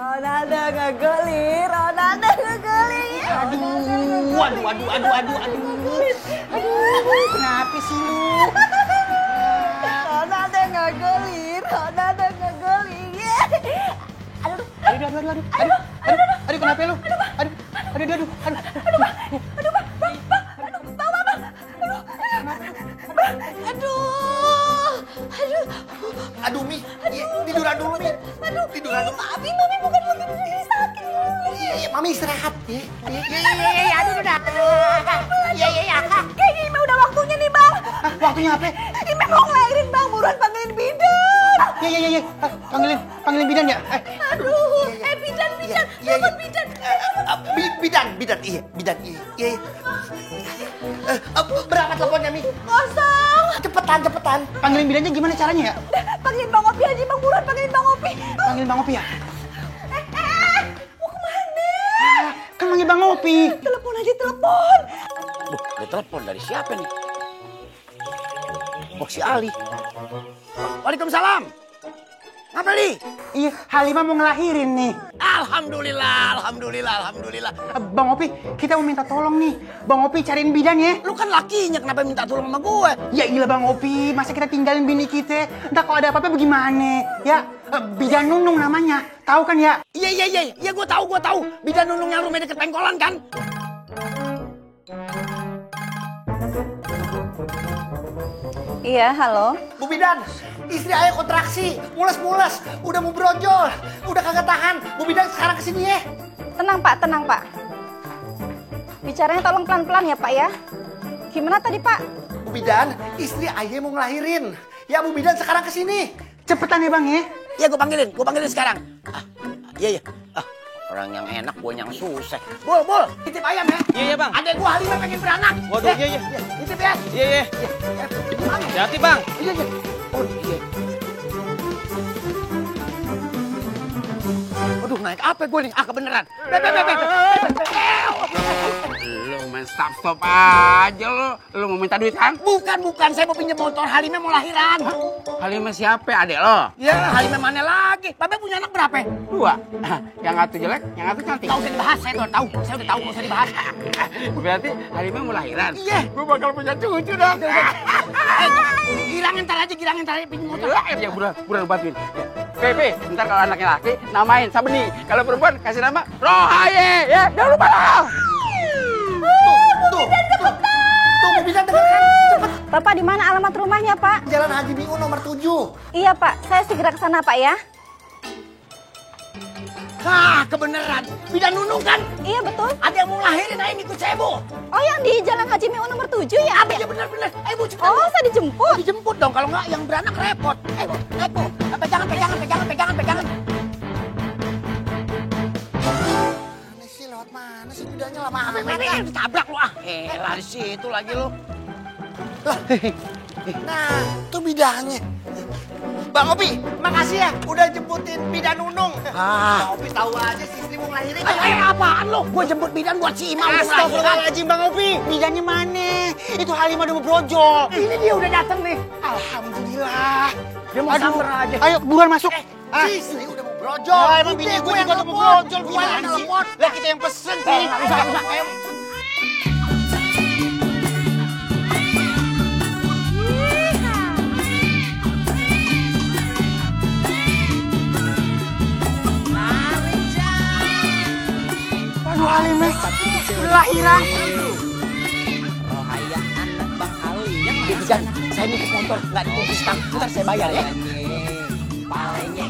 Ronaldo ngegolir, Ronaldo ngegolir. Aduh. Kenapa sih lu? Ronaldo ngegolir, Ronaldo ngegolir. Aduh, Kenapa lu? Aduh, Mi. Tiduran dulu, Mi. Tiduran dulu. Mami bukan begini sakit. Iya, Mami istirahat ya. Aduh, udah. Iya. Kayaknya Ime udah waktunya nih, Bang. Waktunya apa? Ime mau ngelahirin, Bang. Buruan panggilin bidan. Iya. Panggilin bidan ya. Aduh, bidan. Telepon bidan. Bidan. Iya. Berapa teleponnya, Mi? Kosong. Cepetan. Panggilin bidannya gimana caranya ya? Panggilin Bang Opi aja, Bang. Buruan panggilin Bang Opi. Panggil Bang Opi ya? Mau kemana? Kan manggil Bang Opi. Telepon aja, telepon. Duh, ada telepon dari siapa nih? Oh, si Ali. Waalaikumsalam. Ngapa nih? Iya, Halimah mau ngelahirin nih. Alhamdulillah. Bang Opi, kita mau minta tolong nih. Bang Opi cariin bidan ya. Lu kan lakinya, kenapa minta tolong sama gue? Ya iyalah Bang Opi, masa kita tinggalin bini kita? Entah kalau ada apa-apa bagaimana? Ya, bidan Nunung namanya. Tahu kan ya? Iya, gue tahu. Bidan Nunung yang rumah deket pengkolan kan? Iya, halo. Bu Bidan, istri ayah kontraksi, mules, udah mau brojol, udah kagak tahan. Bu Bidan sekarang kesini ya. Tenang, Pak. Bicaranya tolong pelan-pelan ya, Pak ya. Gimana tadi, Pak? Bu Bidan, istri ayah mau ngelahirin. Ya Bu Bidan sekarang kesini. Cepetan ya Bang ya. Iya, gue panggilin sekarang. Iya. Orang yang enak, gue yang susah. Bol, titip ayam ya. Iya, Bang. Adek gue Halimah pengen beranak. Waduh, iya. Titip ya. Iya. Hati-hati, Bang. Iya. Oh, iya. Aduh, naik apa gue nih? Kebeneran. Lu main stop aja lu mau minta duit kan? Bukan, saya mau pinjam motor. Halimah mau lahiran. Halimah siapa adek lo? Ya, Halimah mana lagi? Babe punya anak berapa? 2. Yang satu jelek, yang satu cantik. Nggak usah dibahas, saya udah tahu, nggak usah dibahas. Berarti Halimah mau lahiran? Iya. Gue bakal punya cucu dong. Girangin ntar aja, pinjam motor. Ya, buruan bantuin. Pepe, ntar kalau anaknya laki, namain Sabeni. Kalau perempuan, kasih nama Rohaye. Ya, jangan lupa dong. Tuh, Bu Bidan dengarkan. Cepet. Bapak di mana alamat rumahnya, Pak? Jalan Haji Miun nomor 7. Iya, Pak. Saya segera ke sana, Pak ya. Kebeneran. Bidan Nunung kan? Iya, betul. Ada yang mau lahirin, ayo ikut saya, Bu. Oh, yang di Jalan Haji Miun nomor 7 ya? Iya, bener. Ayo, Bu, cepetan. Oh, saya dijemput. Dijemput dong, kalau nggak yang beranak repot. Ayo, Bu. Pegangan. Mana sih lewat mana sih bidannya lama amat. Mana ditabrak lu Elah di situ lagi lu. Nah, tuh bidannya. Bang Opi, makasih ya udah jemputin bidan Nunung. Bang Opi tahu aja si istri mau ngelahirin. Ayo, apaan lu? Gua jemput bidan buat si Imam. Astagfirullahaladzim Bang Opi, bidannya mana? Itu Halimah udah mau brojol. Ini dia udah datang nih. Alhamdulillah. Dia mau samper aja. Ayo buruan masuk. Si istri udah mau brojol. Emang bini gue juga udah mau brojol. Gua yang telepon. Lah kita yang pesen sih. Nggak usah. Ayo. Aduh Halimah, lahiran. Rohaya anak Bang Ali. Bidan, saya nih ke motor. Nggak ditunggu stang. Ntar saya bayar ya. Palenya